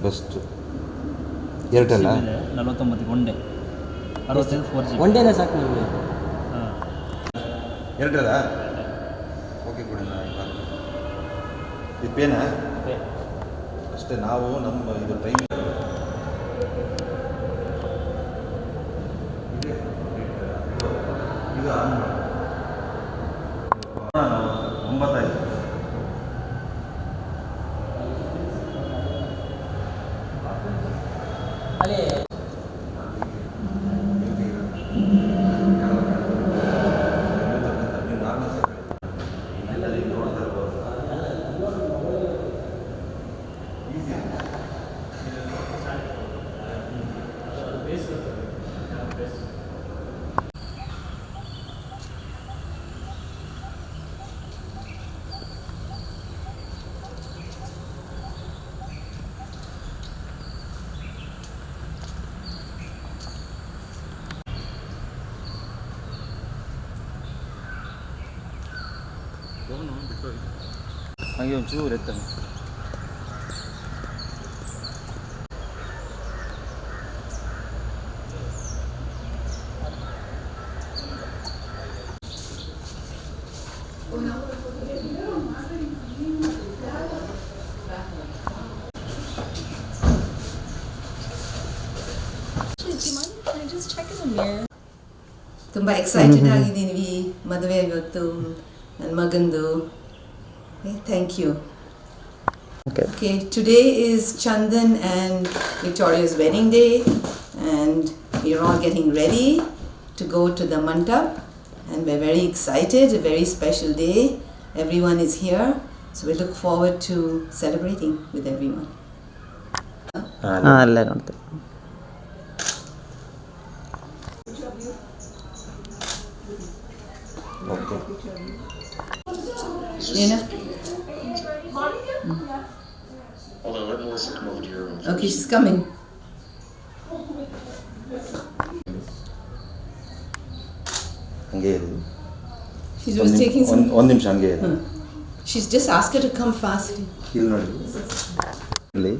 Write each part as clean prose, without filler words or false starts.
First ಏರ್ಟೆಲ್ಲ 49 one day 65 4G one ಡೇನೇ ಸಾಕು ನಿಮಗೆ. ಹಾಂ ಏರ್ಟೆಲ್ಲ ಓಕೆ ಕೊಡಿ ನಾನು ಇದು ಪೇನಾ ಅಷ್ಟೇ. ನಾವು ನಮ್ಮ ಇದು ಟೈಮ್ ಈಗ 9 ಆಯಿತು. ಅಲ್ಲಿ ಹಾಗೆ ಒಂಚೂರು ಎತ್ತಾನೆ. ತುಂಬ ಎಕ್ಸೈಟೆಡ್ ಆಗಿದ್ದೀವಿ ಮದುವೆ ಇವತ್ತು ನನ್ನ ಮಗಂದು. Thank you. Okay, today is Chandan and Victoria's wedding day, and we're all getting ready to go to the mandap, and we're very excited. A very special day. Everyone is here, so we look forward to celebrating with everyone. ಅಲ್ಲೇ ನೋಡ್ತೇವೆ. Okay Lena? Hold on, let Melissa come over to your room. Okay, she's coming. ಹಂಗೆ ಇರಿ. She was taking some. ಒಂದು ನಿಮಿಷ ಹಂಗೆ ಇರಿ. She's just asked her to come fast. ಇಲ್ಲಿ ನೋಡಿ ಇಲ್ಲಿ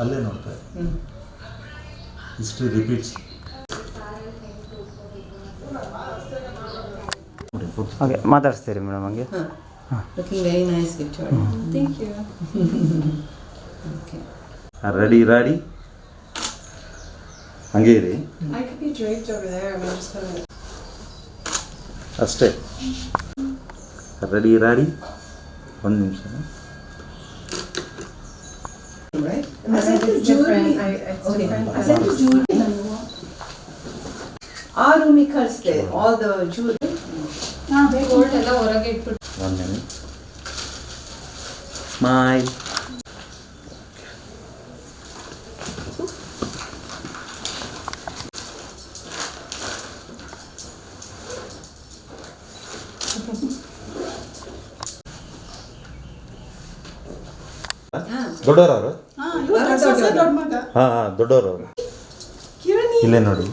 ಅಲ್ಲೇ ನೋಡ್ತಾರೆ. History repeats. ಓಕೆ ಮಾತಾಡಿಸ್ತೀರಿ ಮೇಡಮ್ ಹಂಗೆ. Looking very nice, Victoria. Thank you. Okay. Ready ಹಂಗೆ ಇರಿ. I could be draped over there, but I'm just gonna. ಅಷ್ಟೇ. ರೆಡಿ ಒಂದು ನಿಮಿಷ. Right? I sent the jewelry. It's Okay. different. I sent the jewelry. Our room there. All the jewelry. Gold ಎಲ್ಲ ಹೊರಗೆ ಇಟ್ಬಿಟ್ಟು. 1 minute. Smile. ದೊಡ್ಡವರು ಹಾಂ ದೊಡ್ಡವರು ಅವರು ಇಲ್ಲೇ ನೋಡಿ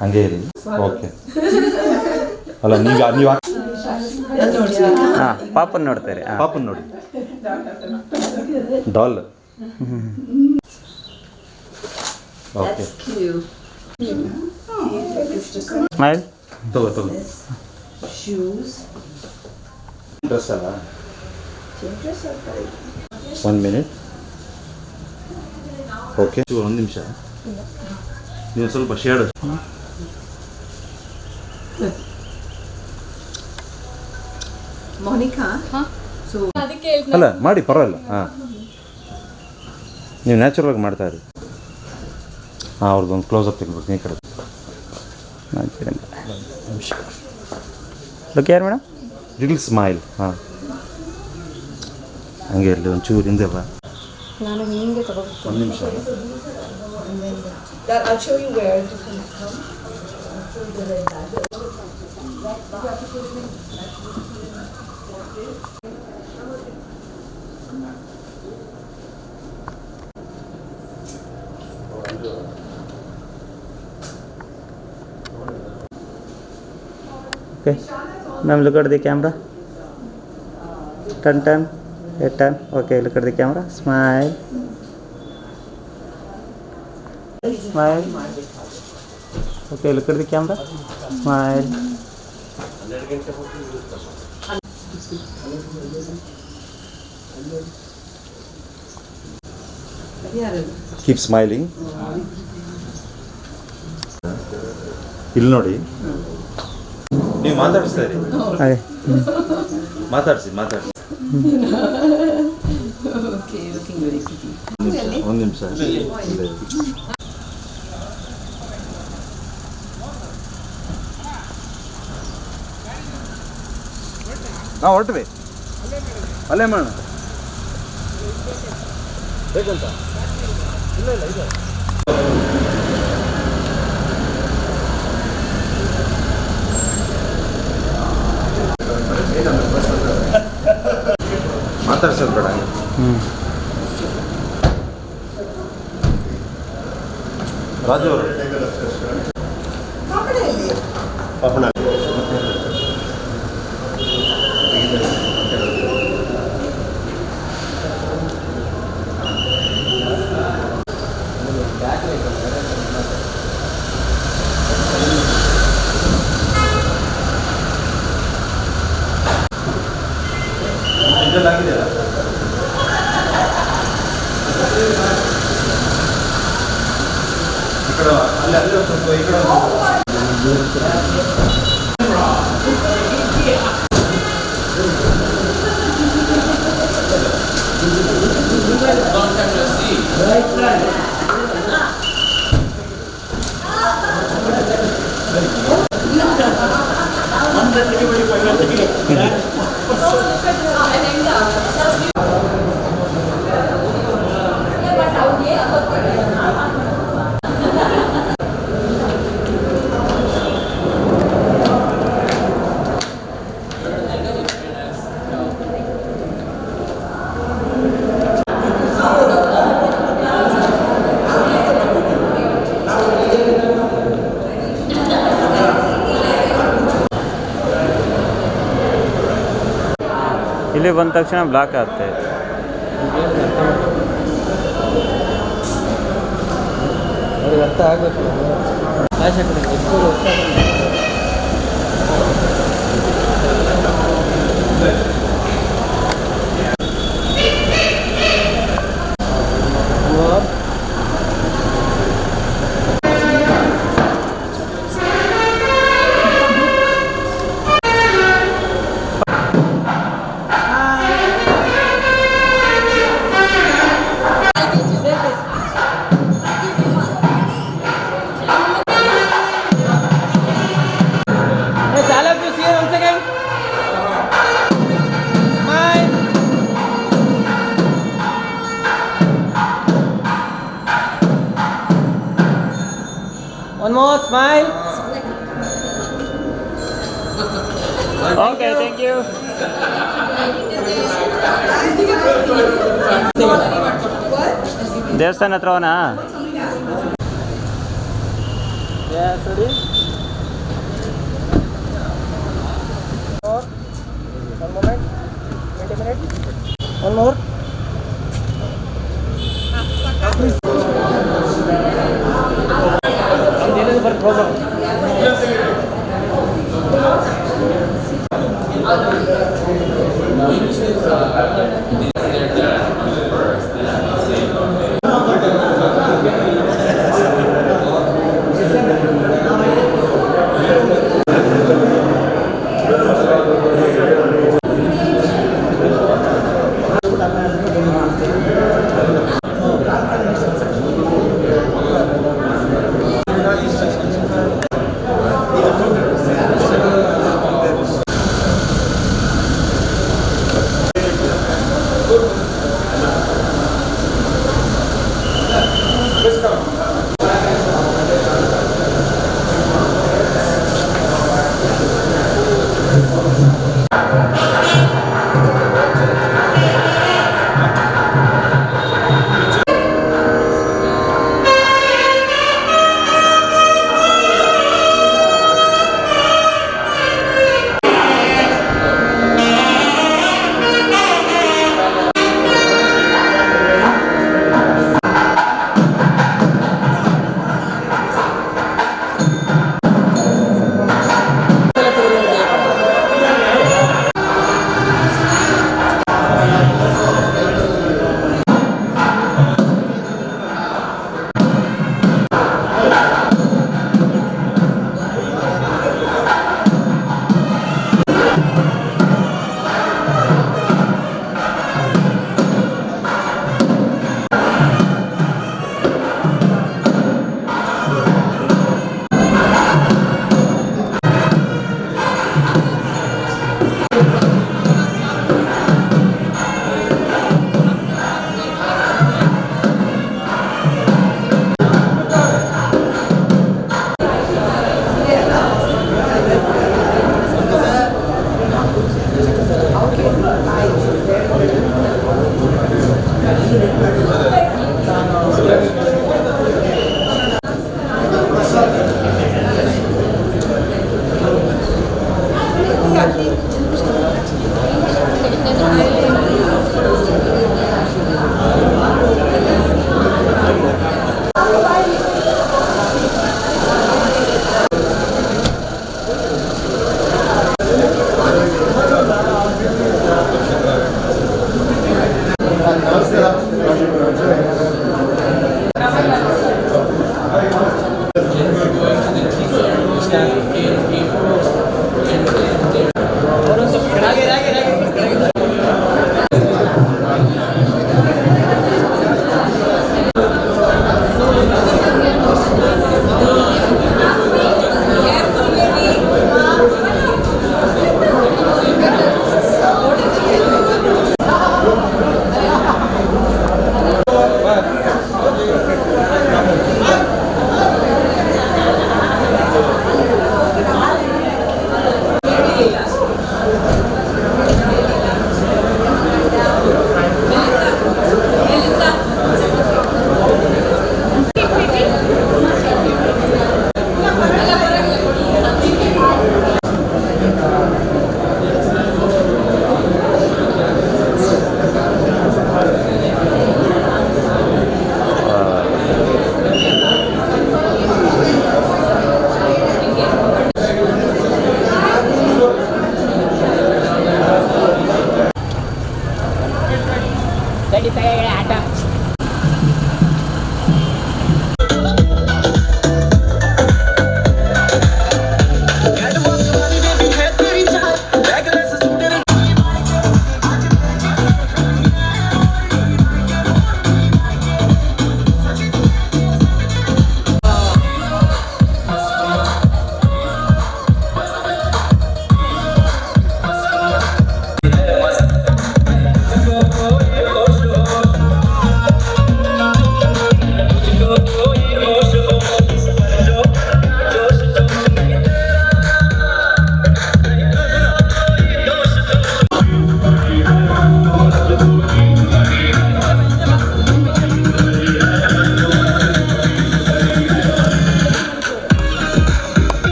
ಹಂಗೆ ಇರಿ. ಓಕೆ ಅಲ್ಲ ನೀವು ಹಾಂ ಪಾಪನ್ ನೋಡ್ತಾರೆ. ಪಾಪನ್ ನೋಡಿ ಡಾಲ್. ಓಕೆ ಸ್ಮೈಲ್ ತಗೋ Shoes. ಡ್ರೆಸ್ ಅಲ್ಲ. 1 minute. ಓಕೆ ಒಂದು ನಿಮಿಷ ನೀವು ಸ್ವಲ್ಪ ಶೇಡ್ Monica. So. ಅಲ್ಲ ಮಾಡಿ ಪರವಾಗಿಲ್ಲ. ಹಾಂ ನೀವು ನ್ಯಾಚುರಲಾಗಿ ಮಾಡ್ತಾ ಇರಿ. ಹಾಂ ಅವ್ರದ್ದೊಂದು ಕ್ಲೋಸಪ್ ತೆಗೆದ್ಬಿಟ್ಟು ಈ ಕಡೆ ನಿಮಿಷ. ಲುಕ್ ಯಾರು ಮೇಡಮ್? Little smile. ಹಾಂ ಹಂಗೆ ಇರಲಿ ಒಂಚೂರು ಹಿಂದೆ ಬಾ. ನಾನು ಹಿಂಗೆ ತಗೋಬೇಕು. 1 ನಿಮಿಷ. I'll show you where to come. Okay. Ma'am, look at the camera. Turn. Head turn. Okay, look at the camera. Smile. Smile. Okay, look at the camera. Smile. Keep smiling. ಇಲ್ಲಿ ನೋಡಿ, ನೀವು ಮಾತಾಡಿಸ್ತಾ ಇರಿ. Hi. ಮಾತಾಡಿಸಿ. Okay, looking very pretty. ಒಂದು ನಿಮಿಷ. ನಾವು ಹೊರಟ್ವಿ ಅಲ್ಲೇ ಮಾಡೋಣ ಬೇಕಂತ. ಇಲ್ಲ ಇದೆ. ಮಾತಾಡ್ಸೋದು ಬೇಡ. ರಾಜು ಅವರು ಆಗಿದೆಯಲ್ಲ. ಈ ಕಡೆ ಅಲ್ಲಿ ಸ್ವಲ್ಪ ಈ ಕಡೆ ಇಲ್ಲಿ ಬಂದ ತಕ್ಷಣ ಬ್ಲಾಕ್ ಆಗುತ್ತೆ. ಅವ್ರಿಗೆ ಅರ್ಥ ಆಗಬೇಕು. ಭಾಷೆ ಕಡೆ One more smile. Okay, thank you. ದೇವಸ್ಥಾನ ಹತ್ರವನಾ? Yeah, sorry. One moment. Wait a minute. One more. Problem.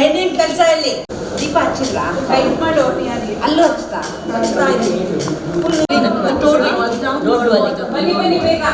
ಏನೇನು ಕೆಲಸ ಇಲ್ಲಿ ದೀಪ ಹಚ್ಚಿಲ್ಲ ಟೈಟ್ ಮಾಡಿ ಅಲ್ಲೂ ಹಚ್ತಾ ಬನ್ನಿ ಬನ್ನಿ ಬೇಗ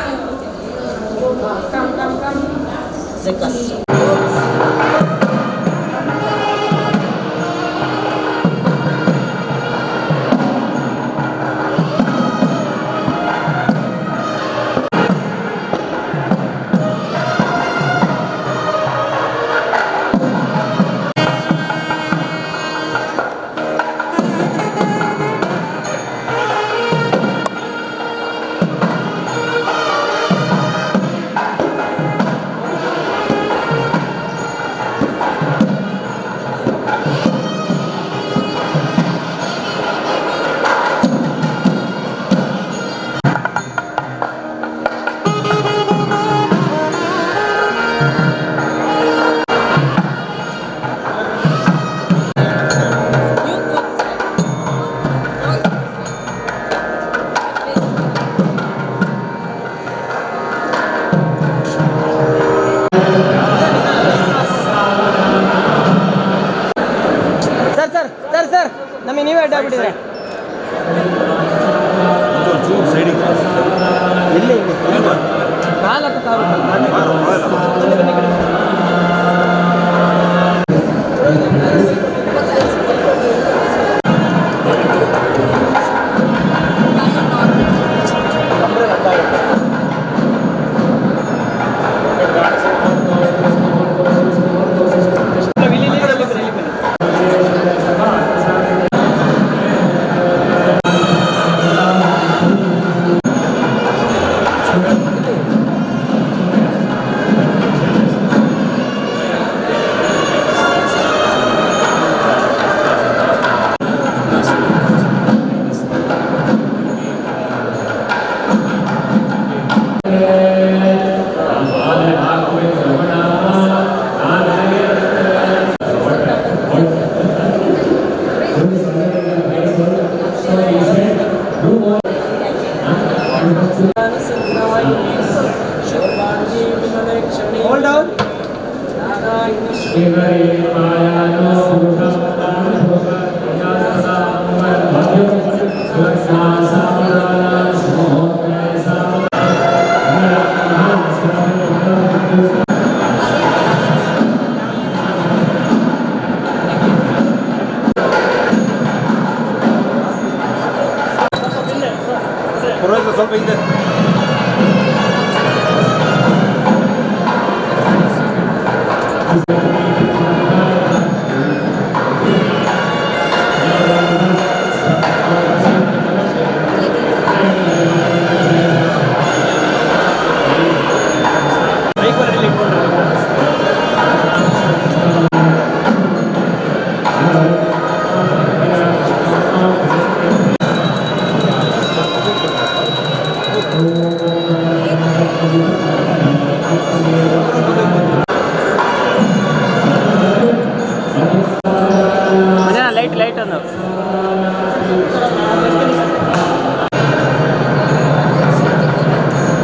ನಮಗೆ ನೀವೇ ಅಡ್ಡ ಆಗ್ಬಿಟ್ಟಿದ್ರೆ ಇಲ್ಲಿ ಕಾಲ Hold down. ಸ್ವಲ್ಪ ಹಿಂದೆ ಲೈಟ್ ಅನ್ನು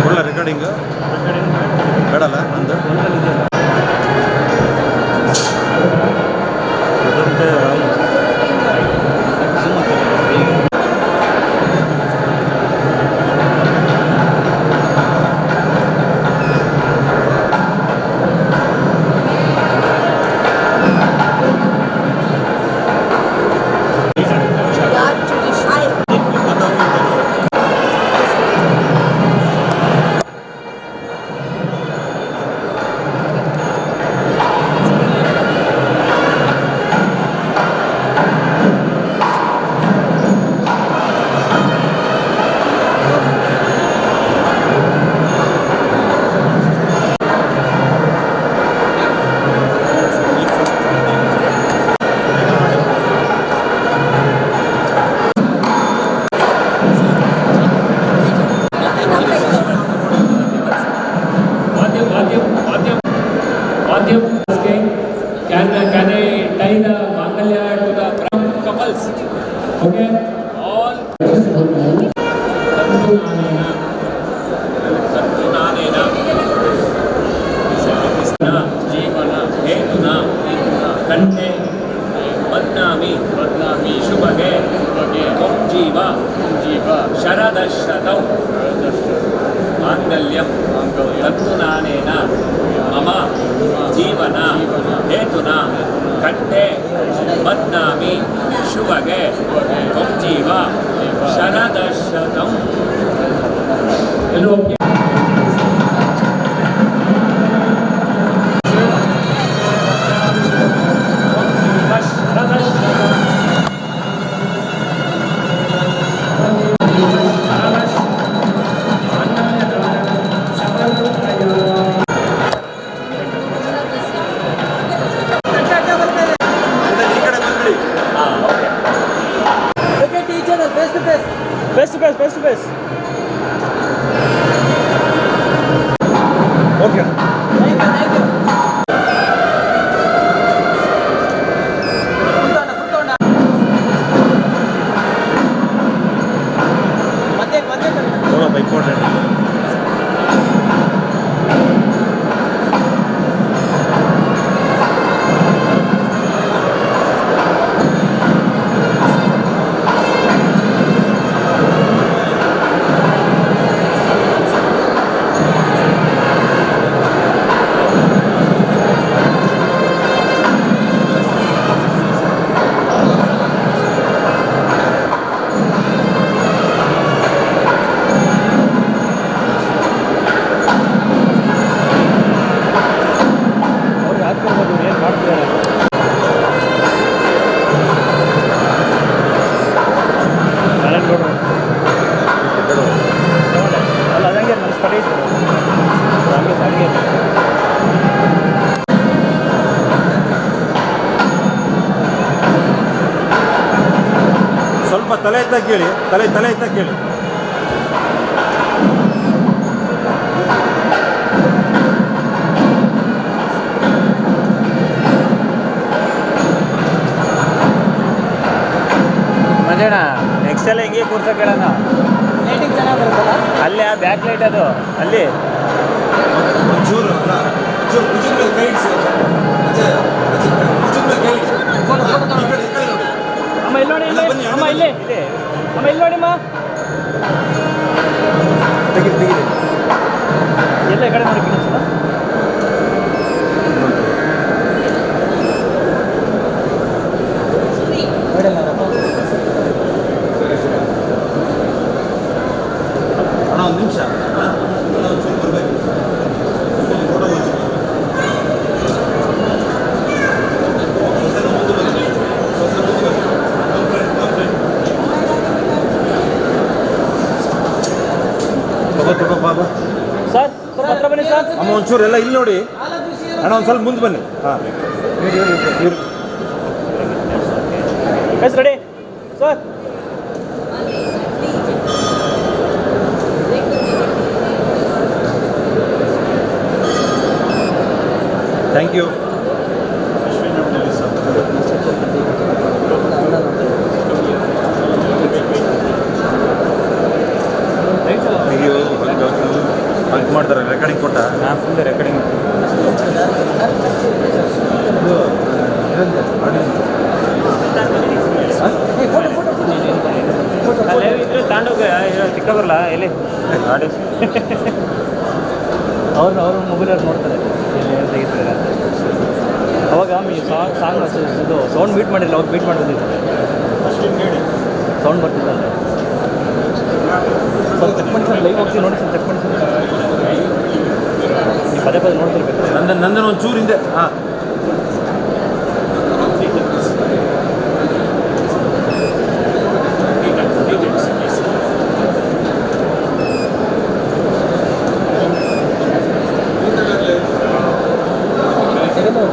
ಒಳ್ಳೆ ರೆಕಾರ್ಡಿಂಗ್ ಬೇಡಲ್ಲ ನಂದು Can I tie the mangalya to the couples? Okay, all. Sattunanena, Jivana, Hetuna, Kante, Badnami, Shubhage, Kom Jiva, Sharadashatau, Mangalyam, Sattunanena, Mama, Jivana, Hetuna, Kante, Badnami, Shubhage, Kom Jiva, Sharadashatam. Hello. Face to face. ಸ್ವಲ್ಪ ತಲೆ ಎತ್ತ ಕೇಳಿ, ತಲೆ ಎತ್ತ ಕೇಳಿ. Manjanna next ಎಲ್ಲ ಹಿಂಗೆ ಕೂರ್ಸ ಕೇಳೋಣ. ಲೈಟಿಂಗ್ ಚೆನ್ನಾಗಿ ಬರುತ್ತಲ್ಲ. ಅಲ್ಲಿ ಆ ಬ್ಯಾಕ್ ಲೈಟ್ ಅದು ಅಲ್ಲಿ ಒಂಚೂರು ಭುಜದ ಮೇಲೆ ಕೈ ಇಡ್ಸಿ. ಭುಜದ ಮೇಲೆ ಕೈ ಇಡ್ಸಿ. ಈ ಕಡೆ ನೋಡಿ. ಅಮ್ಮ ಇಲ್ಲಿ ನೋಡಿ, ಎಲ್ಲ ಬನ್ನಿ, ಅಮ್ಮ ಇಲ್ಲಿ ಅಮ್ಮ ಇಲ್ಲಿ ನೋಡಿಮ್ಮ. ತೆಗೀರಿ. ಎಲ್ಲ ಈ ಕಡೆ ನೋಡಿ ಕಿಣಿಸಲ್ಲ. ಅಣ್ಣ ಒಂದು ನಿಮಿಷ, ಒಂಚೂರು ಬರಬೇಕು. ಫೋಟೋ ತಗೋ ಬಾಬಾ. ಸರ್ ಸ್ವಲ್ಪ ಹತ್ರ ಬನ್ನಿ ಸರ್. ಅಮ್ಮ ಒಂಚೂರು ಎಲ್ಲ ಇಲ್ಲಿ ನೋಡಿ ಅಣ್ಣ, ಒಂದು ಸ್ವಲ್ಪ ಮುಂದೆ ಬನ್ನಿ. ಹಾಂ ಇವ್ರು yes ready sir. Thank you. ಅಯ್ಯೋ ಹಂಗೆ ಮಾಡ್ತಾರೆ, ರೆಕಾರ್ಡಿಂಗ್ ಕೊಟ್ಟ. ನಾನು ಫುಲ್ ರೆಕಾರ್ಡಿಂಗ್ ಅಲ್ಲೇ ಇದ್ರೆ ತಾಂಡೋಗ ಚಿಕ್ಕ ಬರಲ್ಲ ಎಲ್ಲಿ ಆಡಿ ಅವ್ರು ಮೊಬೈಲಲ್ಲಿ ನೋಡ್ತಾರೆ ಎಲ್ಲಿ ಏನು ತೆಗಿತಾರೆ ಅಂತ. ಅವಾಗ ಸಾಂಗ್ ಇದು ಸೌಂಡ್ ಬೀಟ್ ಮಾಡಿಲ್ಲ, ಅವಾಗ ಬೀಟ್ ಮಾಡಿದ್ದು ಸೌಂಡ್ ಬರ್ತಿದ್ದಲ್ಲ. ಸ್ವಲ್ಪ ಚೆಕ್ ಮಾಡಿ ಸರ್, ಲೈವ್ ಹೋಗ್ತೀವಿ ನೋಡಿ ಸರ್, ಚೆಕ್ ಮಾಡಿ ಸರ್. ನೀವು ಪದೇ ನೋಡ್ತಿರ್ಬೇಕು. ನಂದನ ಒಂಚೂರು ಹಿಂದೆ. ಹಾಂ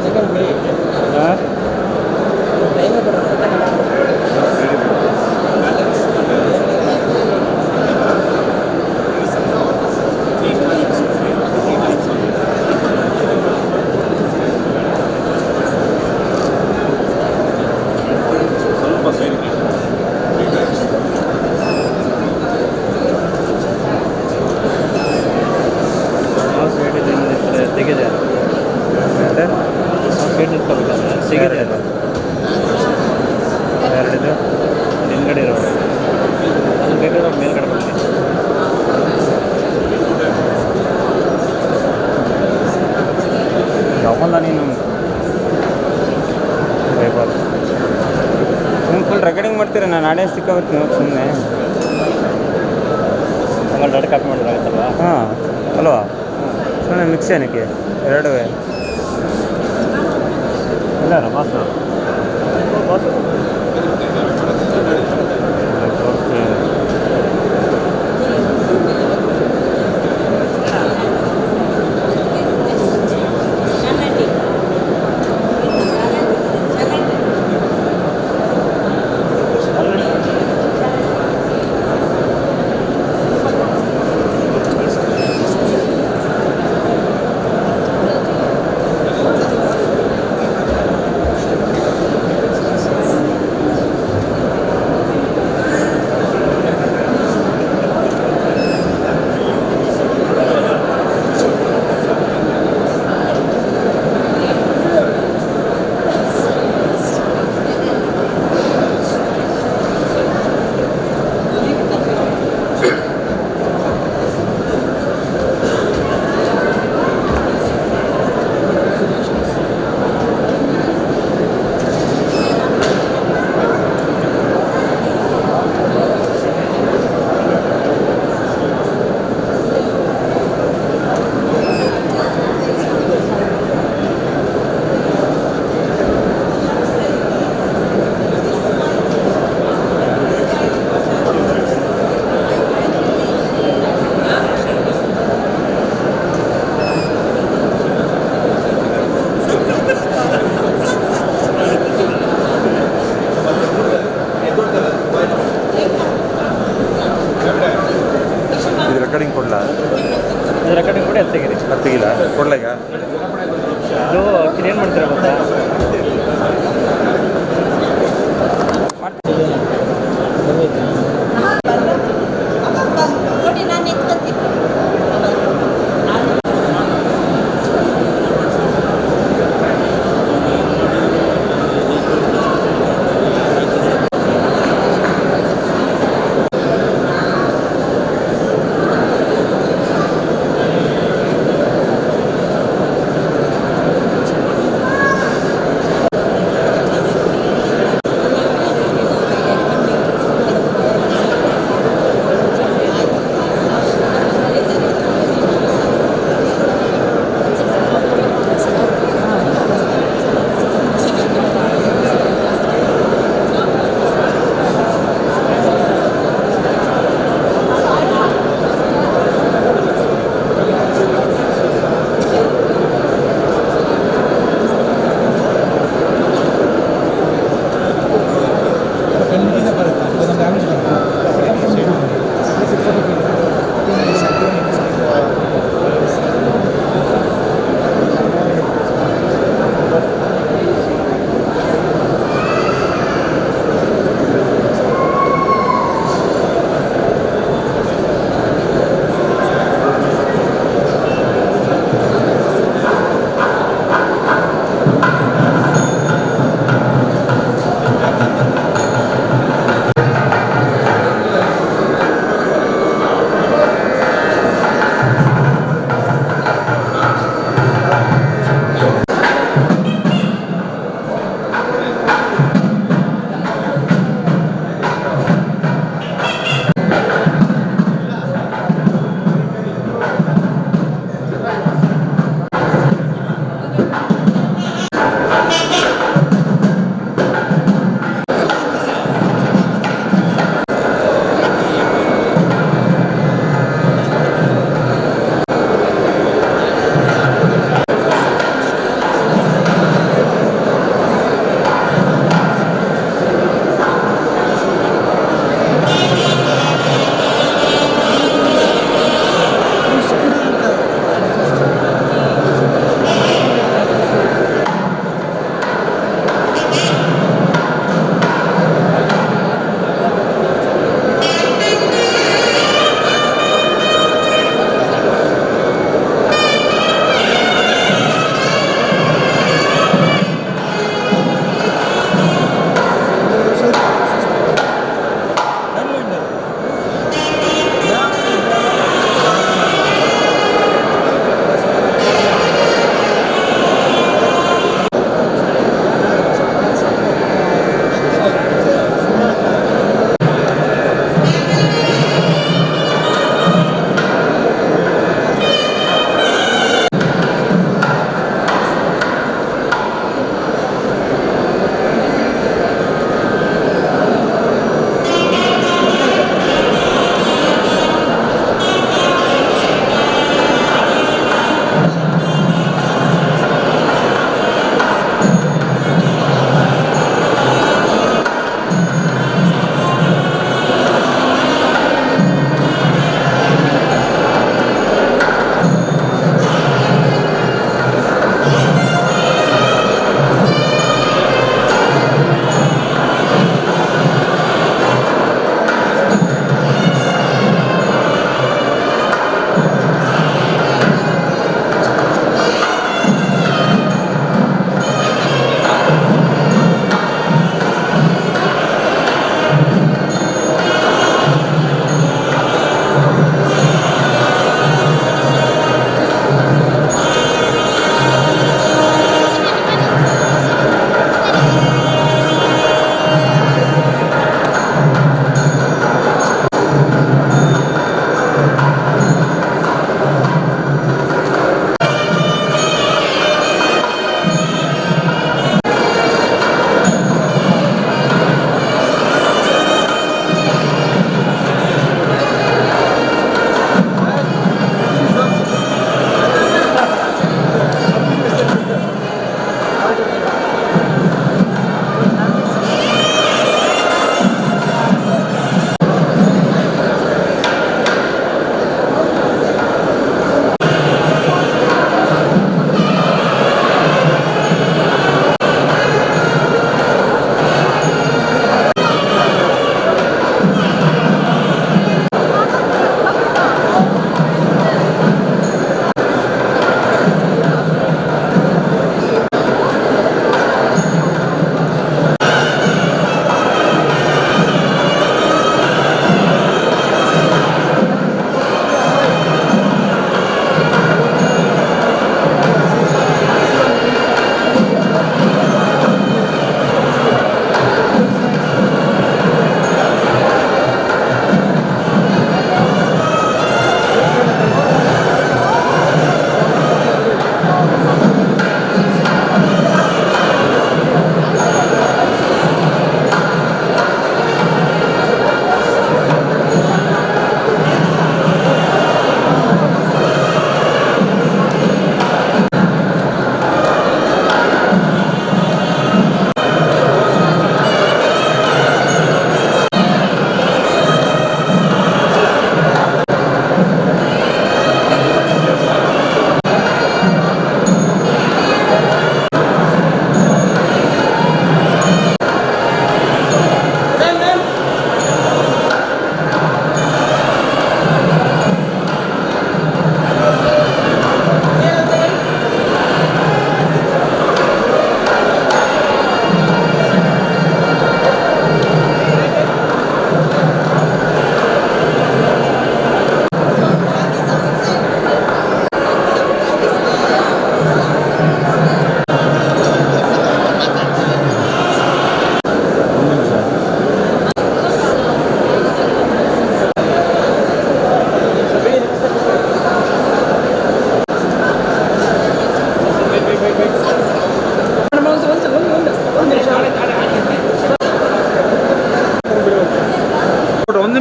ಸೆಕೆಂಡ್ ಬಿಡಿ. ತೆಗೆದೆ ಸಿಗಿದೆ ಅದು ಎರಡಿದೆ ಹಿಂದ್ಗಡೆ ಇರೋ ಅದು ಬೇಕಾದ್ರೆ ಮೇಲ್ಗಡೆ ಬರಲಿ. ಯಾವಲ್ಲ ನೀನು ಫುಲ್ ರೆಕಾರ್ಡಿಂಗ್ ಮಾಡ್ತೀರ. ನಾನು ಆಡಿಯನ್ಸ್ ಸಿಕ್ಕಾಬರ್ತೀನಿ ಸುಮ್ಮನೆ. ಆಮೇಲೆ ಡಾಟಾ ಕಾಪಿ ಮಾಡೋದಾಗುತ್ತಲ್ವಾ? ಹಾಂ ಅಲ್ವಾ, ಸುಮ್ಮನೆ ಮಿಕ್ಸ್ ಏನಕ್ಕೆ ಎರಡೂ ಇಲ್ಲ ಬಾಸು ಬಾಸು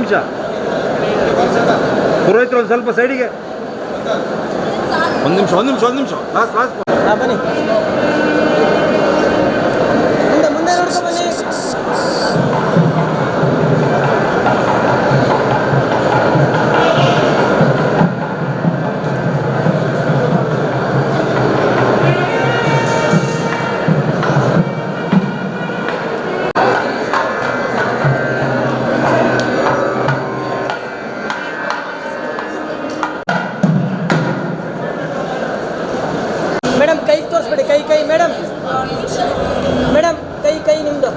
ನಿಮಿಷ ಪುರೋಹಿತರು ಒಂದು ಸ್ವಲ್ಪ ಸೈಡಿಗೆ ಒಂದು ನಿಮಿಷ ಲಾಸ್ಟ್ ಹಾಂ ಬನ್ನಿ ಮುಂದೆ ನೋಡ್ಕೊ ಬನ್ನಿ. ಮೇಡಮ್ ಕೈ ತೋರಿಸ್ಬೇಡಿ, ಕೈ ಮೇಡಮ್ ಕೈ ನಿಮ್ಮದು.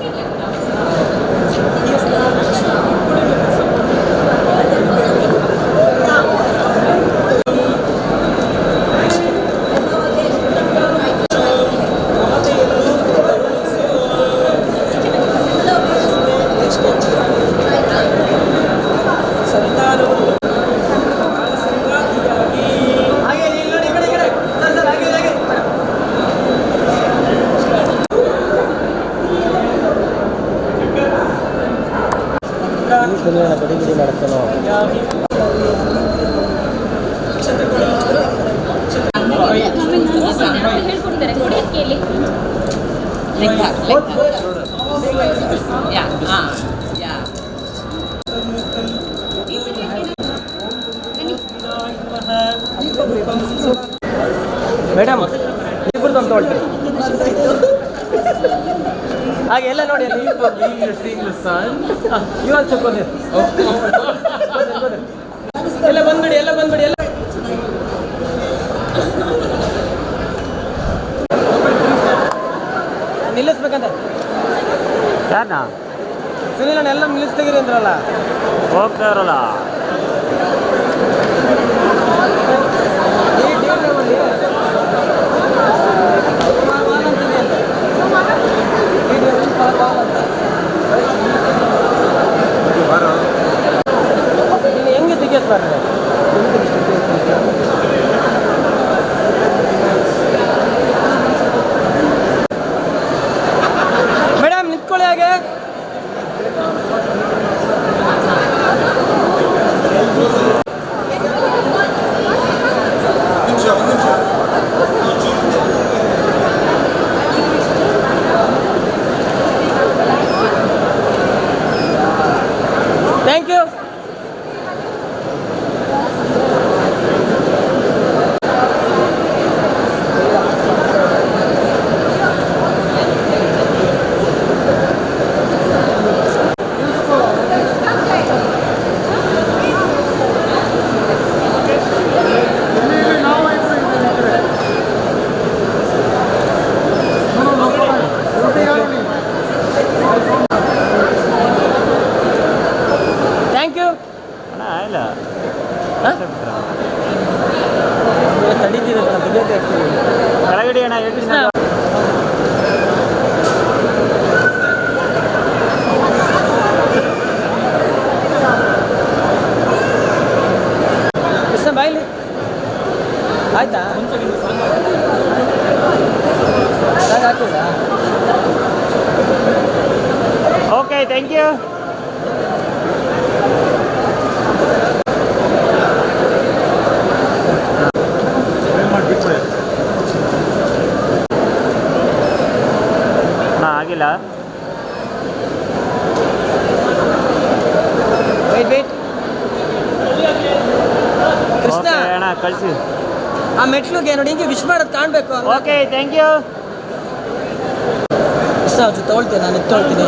ಹಾಗೆ ಇಲ್ಲಿ ನೋಡಿ, ಈ ಕಡೆ ಸರ್ ಹಾಗೆ ಬಡಿ ಮಾಡ್ತಾನೋ. ಹೇಳ್ಕೊಡ್ತಾರೆ ಕೊಡಿ ಕೇಳಿ. ಮೇಡಮ್ ಇಬ್ಬರದ್ದು ಅಂತ ಹೊಳ್ತೀರಿ ಹಾಗೆ ಎಲ್ಲ ನೋಡಿ ಅಲ್ಲಿ ಇವಾಗ ಎಲ್ಲ ಬಂದ್ಬಿಡಿ ಎಲ್ಲ ನಿಲ್ಲಿಸ್ಬೇಕಂತ ಯಾರನ್ನ ಸುನೀಲ್ ಎಲ್ಲ ನಿಲ್ಲಿಸ್ತೀರಿ ಅಂದ್ರಲ್ಲ. ಹೋಗ್ತಾ ಇರಲ್ಲ. ಹೆಂಗೆ ತೆಗಿಯತ್ ಬರ್ತದೆ ಮೇಡಮ್ ನಿಂತ್ಕೊಳ್ಳಿ ಹಾಗೆ. Thank you. Thank you. ಇಲ್ಲ ತಡೀತೀವಿ ಕೆಳಗಡೆ ಅಣ್ಣ ಹೇಳ್ತೀನಿ. ಕೃಷ್ಣ ಬಾಯ್ಲಿ ಆಯ್ತಾ ಹಾಕಿಲ್ಲ. Okay thank you. ಆಗಿಲ್ಲ. ವೇಟ್ ಕೃಷ್ಣ ಅಣ್ಣ ಕಳಿಸಿ. ಆ ಮೆಟ್ಲಿಗೆ ನೋಡಿ ಹಿಂಗೆ ವಿಶ್ ಮಾಡೋದು ಕಾಣಬೇಕು. Okay thank you. ಕೃಷ್ಣ ಅವ್ರ ಜೊತೆ ತೊಗೊಳ್ತೀನಿ, ನಾನು ಎತ್ತೊಳ್ತೀನಿ.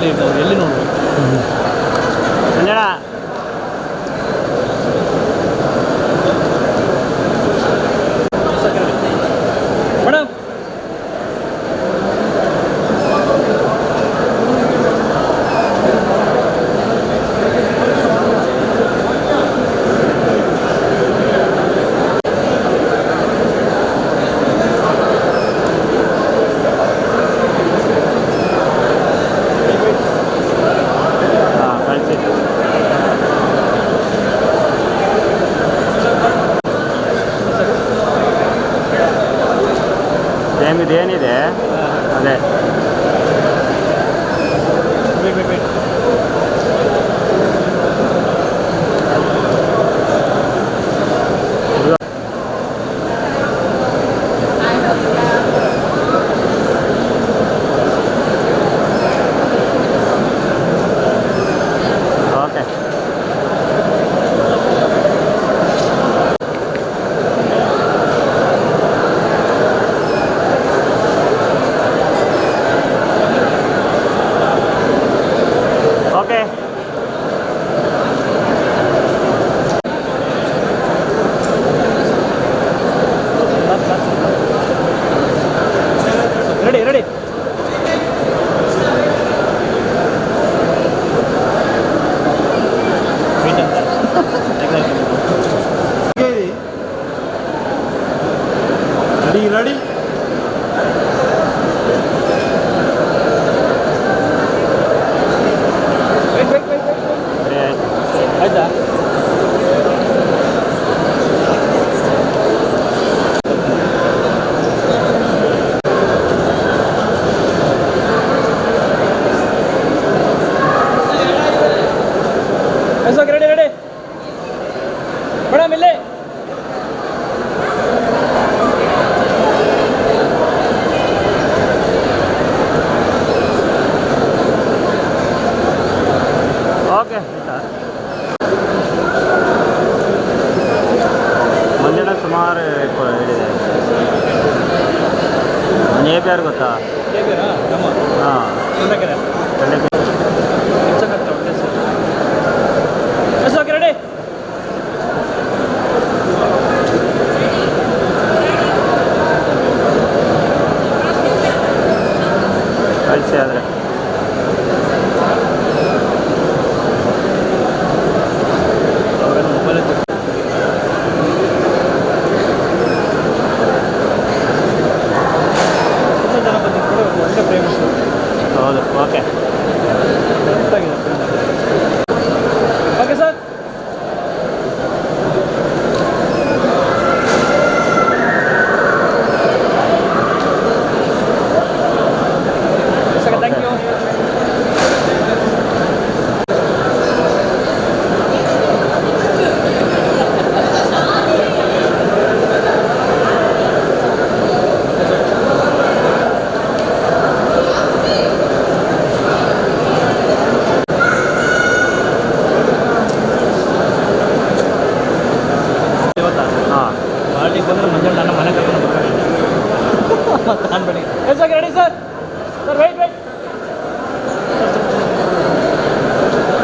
ಅಲ್ಲಿ ಎಲ್ಲಿ ನೋಡ್ಬೋದು ಸಂಜಣ ಮೇಡಮ್ ಹಾಂ ಕಳಿಸಿ. ಸೇಮ್ ಇದೇನಿದೆ ಅದೇ wait okay. Okay ready ready ಸರಿ ಆಯ್ತು. ಆಯ್ತಾ ರೆಡಿ ಮೇಡಮ್ ಇಲ್ಲಿ ಓಕೆ ಮಂಜಣ್ಣ ಸುಮಾರು ಹೇಳಿದೆ. ನೇಬಿ ಯಾರು ಗೊತ್ತಾ? ನಮ್ಮ ಹಾಂ ಸುಂದರಕೆರೆ ರೆಡಿ ಕಳಿಸಿ ಆದರೆ ಮೊಬೈಲ್ ತುಂಬ ಜನ ಬಂದಿದ್ದು ಒಳ್ಳೆ ಫೇಮಸ್ ಹೌದು. Okay okay sir thank you ಹಾಂ ಪಾರ್ಟಿಗೆ ಬಂದರೆ ಮಂಜಣ್ಣ ನನ್ನ ಮನೆ ಕರ್ಕೊಂಡು ಬರ್ಬೇಕು ಮತ್ತೆ ಅನ್ಬೇಡಿ ಸರ್ ರೆಡಿ ಸರ್ ವೆಯ್ಟ್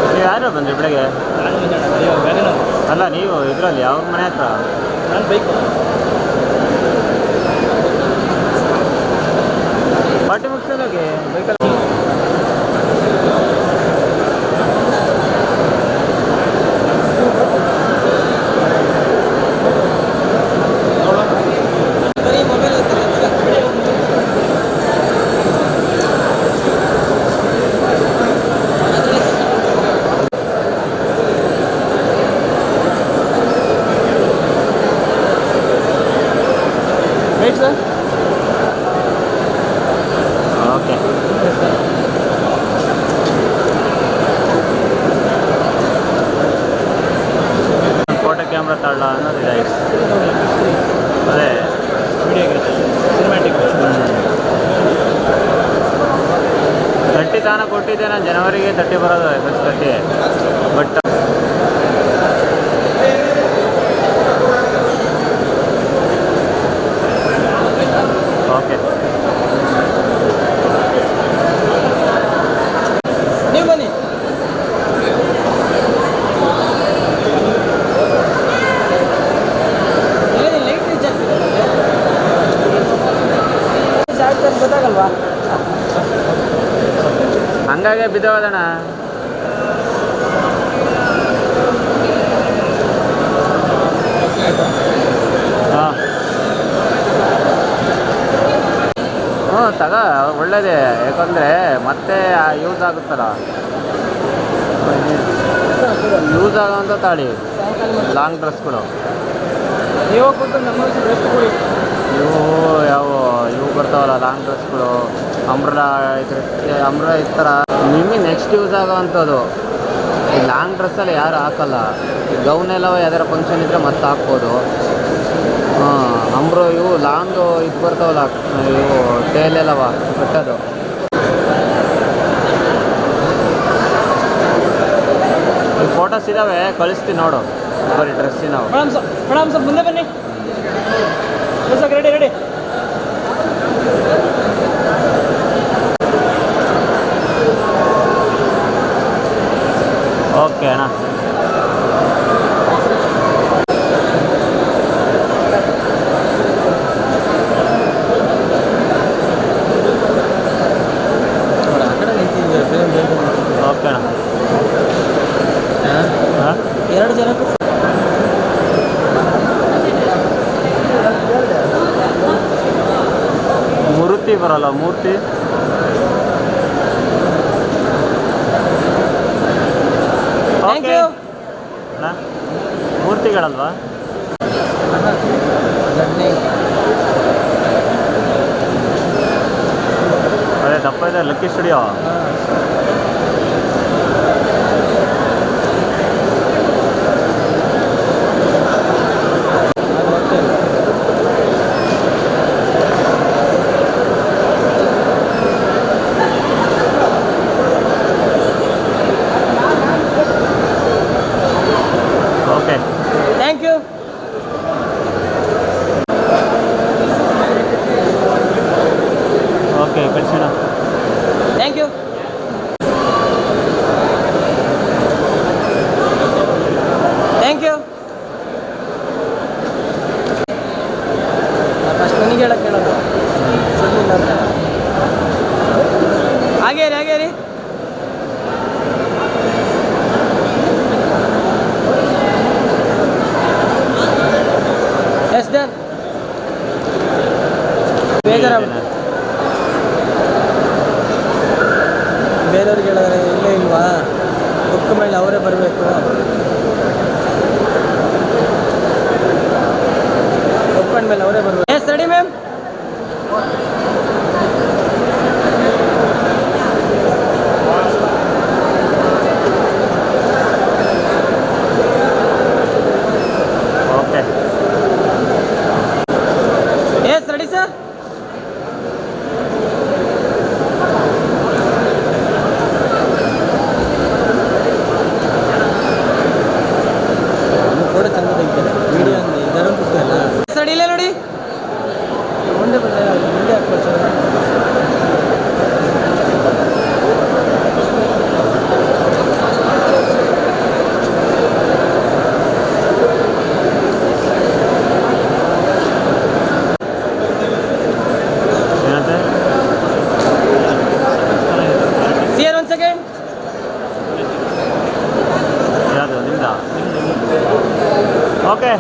ನೀವು ಯಾರು ಬಂದ್ರಿ ಬೆಳಗ್ಗೆ? ನಾನು ಮಂಜಣ್ಣ ಅಯ್ಯೋ ಬೇರೆ ಅಲ್ಲ ನೀವು ಇದರಲ್ಲಿ ಅವ್ರ ಮನೆ ಹತ್ರ ನಾನು ಬೈಕು ಪಾರ್ಟಿ ಮುಗಿಸೋದಾಗೆ ಬೈಕಲ್ಲಿ wait sir okay. Photo camera ತಗೊಳ್ಳ ಅನ್ನೋದು ಇದಾಯ್ತು. ಅದೇ ವಿಡಿಯೋಗೆ ಸಿನಿಮ್ಯಾಟಿಕ್ 30 ತಾನ ಕೊಟ್ಟಿದ್ದೆ ನಾನು. ಜನವರಿಗೆ 30 ಬರೋದು ಫಸ್ಟ್ 30 ಬಟ್ ಓಕೆ ಹಂಗಾಗೆ ಬಿದ್ದೋದಣ್ಣ. ಹಾಂ ಹ್ಞೂ ತಗ ಒಳ್ಳೇದೇ, ಯಾಕಂದರೆ ಮತ್ತೆ ಯೂಸ್ ಆಗುತ್ತಲ್ಲ, ಯೂಸ್ ಆಗೋಂಥ ತಾಳಿ ಲಾಂಗ್ ಡ್ರೆಸ್ಗಳು. ನೀವು ಕೊಟ್ಟು ನಮ್ಮ ಡ್ರೆಸ್ ಕೊಡಿ. ಇವು ಬರ್ತಾವಲ್ಲ ಲಾಂಗ್ ಡ್ರೆಸ್ಗಳು, ಅಂಬ್ರೆಲಾ ಈ ಥರ ನಿಮಗೆ ನೆಕ್ಸ್ಟ್ ಯೂಸ್ ಆಗೋವಂಥದ್ದು. ಈ ಲಾಂಗ್ ಡ್ರೆಸ್ಸಲ್ಲಿ ಯಾರು ಹಾಕಲ್ಲ. ಈ ಗೌನೆಲ್ಲವ ಯಾವ್ದಾರ ಫಂಕ್ಷನ್ ಇದ್ದರೆ ಮತ್ತೆ ಹಾಕ್ಬೋದು. ಇವು ಲಾಂಗು ಇದು ಬರ್ತಾವಲ್ಲ, ಇವು ಟೇಲೆಲ್ಲವ ಕಟ್ಟೋದು. ಈ ಫೋಟೋಸ್ ಇದ್ದಾವೆ, ಕಳಿಸ್ತೀನಿ ನೋಡು ಬರೀ ಡ್ರೆಸ್ಸಿನವು. ಮೇಡಮ್ ಸ್ವಲ್ಪ ಮುಂದೆ ಬನ್ನಿ. Ready ready. ಓಕೆ ಅಣ್ಣ. ಓಕೆ ಅಣ್ಣ. ಹಾಂ 2 ಜನಕ್ಕೂ ಮೂರ್ತಿ ಬರಲ್ಲ, ಮೂರ್ತಿ ಥ್ಯಾಂಕ್ ಯು. ಮೂರ್ತಿಗಳಲ್ವಾ? ಅದೇ ದಪ್ಪ ಇದೆ lucky studio. Okay thank you. Okay ಕಳಿಸೋಣ. Thank you. Thank you. First ನನಗೆ ಹೇಳಕ್ಕೆ ಹೇಳೋದು ಸಿಗಲಿಲ್ಲ ಅಂತ. ಹಾಗೇ ರೀ ಎಸ್ ಡನ್. ಬೇಜಾರಾಗ್ಬಿಟ್ಟು ಬೇರೆಯವ್ರಿಗೆ ಹೇಳಿದ್ರೆ ಇಲ್ಲೇ ಇಲ್ವಾ, ಬುಕ್ ಮೇಲೆ ಅವರೇ ಬರಬೇಕು. ಒಪ್ಕೊಂಡ ಮೇಲೆ ಅವರೇ ಬರಬೇಕು. Yes ready ma'am. Okay yes ready sir. ಕೂಡ ಚಂದ ತೆಗಿತಾರೆ ವಿಡಿಯೋ ಇದರ ಅಲ್ಲ ಸಡಿ ಇಲ್ಲ ನೋಡಿ ಮುಂದೆ ಬಂದ ಮುಂದೆ ಹಾಕ್ಬೋದು ಸರ್. ಏನಂತೆ ಸಿಯರ್ 1 ಸೆಕೆಂಡ್. ಯಾವುದು ನಿಮ್ದ? ಓಕೆ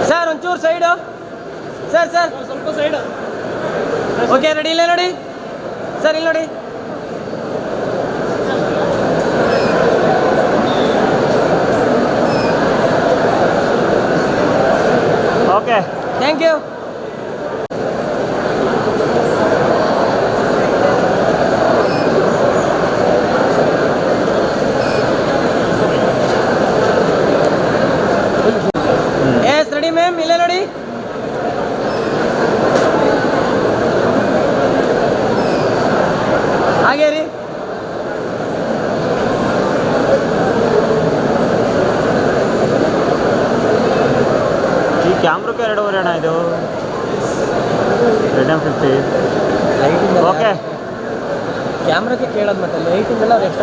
ಸರ್ ಒಂಚೂರು ಸೈಡು ಸರ್ ಸ್ವಲ್ಪ ಸೈಡು. ಓಕೆ ರೆಡಿ ಇಲ್ಲ ನೋಡಿ ಸರ್, ಇಲ್ಲಿ ನೋಡಿ. Okay thank you. Yes ready ma'am, ಇಲ್ಲೇ ನೋಡಿ. ಹಾಗೇ ರೀ. ಈ ಕ್ಯಾಮ್ರಕ್ಕೆ 2.5 ಅಣ್ಣ ಇದು Redmi 50. ಲೈಟಿಂಗ್ ಓಕೆ ಕ್ಯಾಮ್ರಾಕ್ಕೆ ಕೇಳೋದು ಮತ್ತೆ ಲೈಟಿಂಗ್ ಎಲ್ಲ ಅವ್ರು ಎಕ್ಸ್ಟ್ರಾ